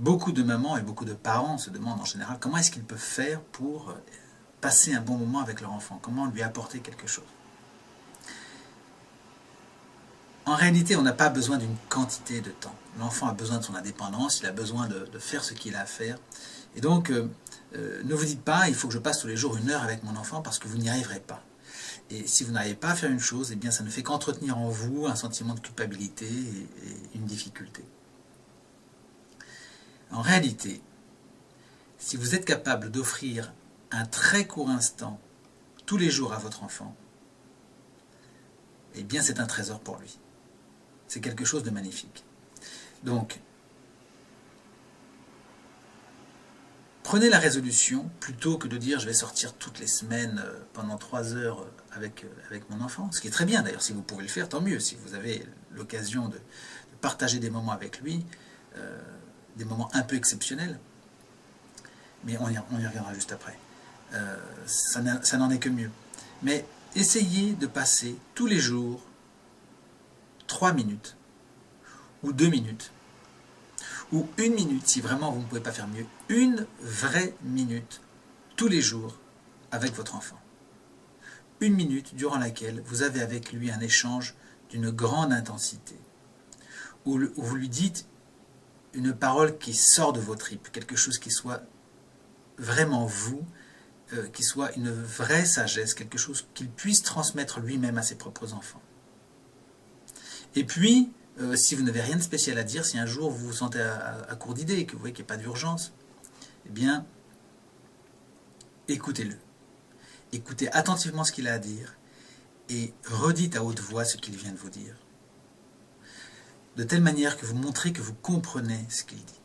beaucoup de mamans et beaucoup de parents se demandent en général comment est-ce qu'ils peuvent faire pour passer un bon moment avec leur enfant, comment lui apporter quelque chose. En réalité, on n'a pas besoin d'une quantité de temps. L'enfant a besoin de son indépendance, il a besoin de faire ce qu'il a à faire. Et donc, ne vous dites pas, il faut que je passe tous les jours 1 heure avec mon enfant parce que vous n'y arriverez pas. Et si vous n'arrivez pas à faire une chose, eh bien ça ne fait qu'entretenir en vous un sentiment de culpabilité et une difficulté. En réalité, si vous êtes capable d'offrir un très court instant tous les jours à votre enfant, eh bien c'est un trésor pour lui. C'est quelque chose de magnifique. Donc, prenez la résolution, plutôt que de dire je vais sortir toutes les semaines pendant 3 heures avec mon enfant, ce qui est très bien d'ailleurs, si vous pouvez le faire, tant mieux, si vous avez l'occasion de partager des moments avec lui, des moments un peu exceptionnels, mais on y reviendra juste après. Ça n'en est que mieux. Mais essayez de passer tous les jours 3 minutes, ou 2 minutes, ou 1 minute, si vraiment vous ne pouvez pas faire mieux, une vraie minute, tous les jours, avec votre enfant. 1 minute durant laquelle vous avez avec lui un échange d'une grande intensité, où vous lui dites une parole qui sort de vos tripes, quelque chose qui soit vraiment vous, qui soit une vraie sagesse, quelque chose qu'il puisse transmettre lui-même à ses propres enfants. Et puis, si vous n'avez rien de spécial à dire, si un jour vous vous sentez à court d'idées et que vous voyez qu'il n'y a pas d'urgence, eh bien, écoutez-le. Écoutez attentivement ce qu'il a à dire et redites à haute voix ce qu'il vient de vous dire. De telle manière que vous montrez que vous comprenez ce qu'il dit.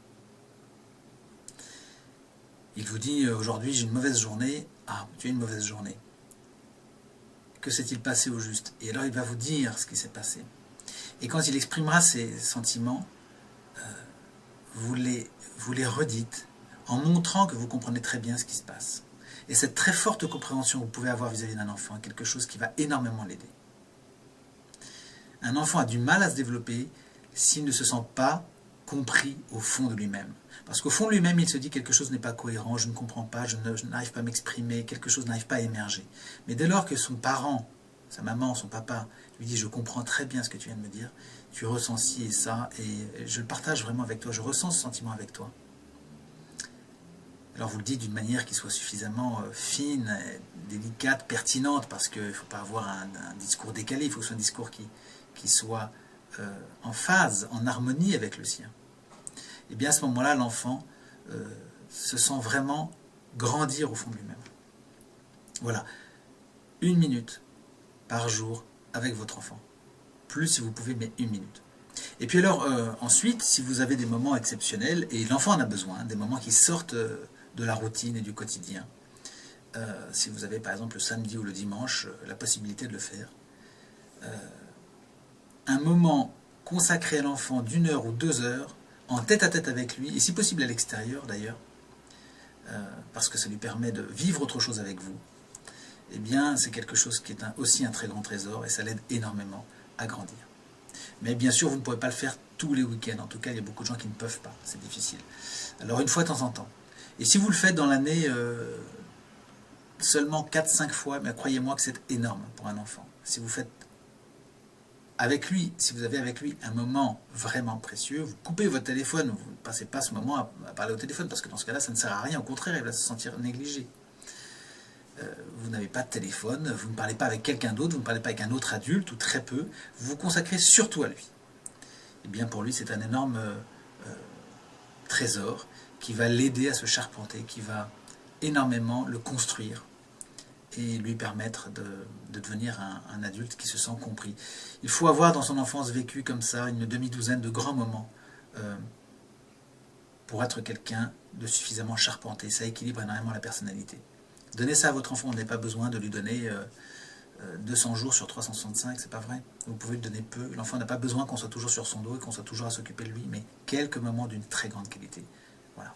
Il vous dit aujourd'hui j'ai une mauvaise journée. Ah, tu as une mauvaise journée. Que s'est-il passé au juste? Et alors il va vous dire ce qui s'est passé. Et quand il exprimera ses sentiments, vous les redites en montrant que vous comprenez très bien ce qui se passe. Et cette très forte compréhension que vous pouvez avoir vis-à-vis d'un enfant est quelque chose qui va énormément l'aider. Un enfant a du mal à se développer s'il ne se sent pas compris au fond de lui-même. Parce qu'au fond de lui-même, il se dit quelque chose n'est pas cohérent, je ne comprends pas, je n'arrive pas à m'exprimer, quelque chose n'arrive pas à émerger. Mais dès lors que son parent, sa maman, son papa, lui dit « je comprends très bien ce que tu viens de me dire, tu ressens ci et ça, et je le partage vraiment avec toi, je ressens ce sentiment avec toi ». Alors vous le dites d'une manière qui soit suffisamment fine, délicate, pertinente, parce qu'il ne faut pas avoir un discours décalé, il faut que ce soit un discours qui soit en phase, en harmonie avec le sien. Et bien à ce moment-là, l'enfant se sent vraiment grandir au fond de lui-même. Voilà, 1 minute par jour avec votre enfant. Plus si vous pouvez, mais 1 minute. Et puis alors, ensuite, si vous avez des moments exceptionnels, et l'enfant en a besoin, des moments qui sortent de la routine et du quotidien, si vous avez par exemple le samedi ou le dimanche la possibilité de le faire, un moment consacré à l'enfant d'1 heure ou 2 heures, en tête-à-tête avec lui, et si possible à l'extérieur d'ailleurs, parce que ça lui permet de vivre autre chose avec vous, eh bien c'est quelque chose qui est aussi un très grand trésor, et ça l'aide énormément à grandir. Mais bien sûr, vous ne pouvez pas le faire tous les week-ends, en tout cas il y a beaucoup de gens qui ne peuvent pas, c'est difficile. Alors une fois de temps en temps. Et si vous le faites dans l'année seulement 4-5 fois, mais croyez-moi que c'est énorme pour un enfant. Si vous faites avec lui, si vous avez avec lui un moment vraiment précieux, vous coupez votre téléphone, vous ne passez pas ce moment à parler au téléphone, parce que dans ce cas-là, ça ne sert à rien, au contraire, il va se sentir négligé. Vous n'avez pas de téléphone, vous ne parlez pas avec quelqu'un d'autre, vous ne parlez pas avec un autre adulte, ou très peu, vous vous consacrez surtout à lui. Et bien pour lui, c'est un énorme trésor qui va l'aider à se charpenter, qui va énormément le construire et lui permettre de devenir un adulte qui se sent compris. Il faut avoir dans son enfance vécu comme ça une demi-douzaine de grands moments pour être quelqu'un de suffisamment charpenté. Ça équilibre énormément la personnalité. Donnez ça à votre enfant, on n'a pas besoin de lui donner 200 jours sur 365, c'est pas vrai. Vous pouvez lui donner peu. L'enfant n'a pas besoin qu'on soit toujours sur son dos et qu'on soit toujours à s'occuper de lui, mais quelques moments d'une très grande qualité. Voilà.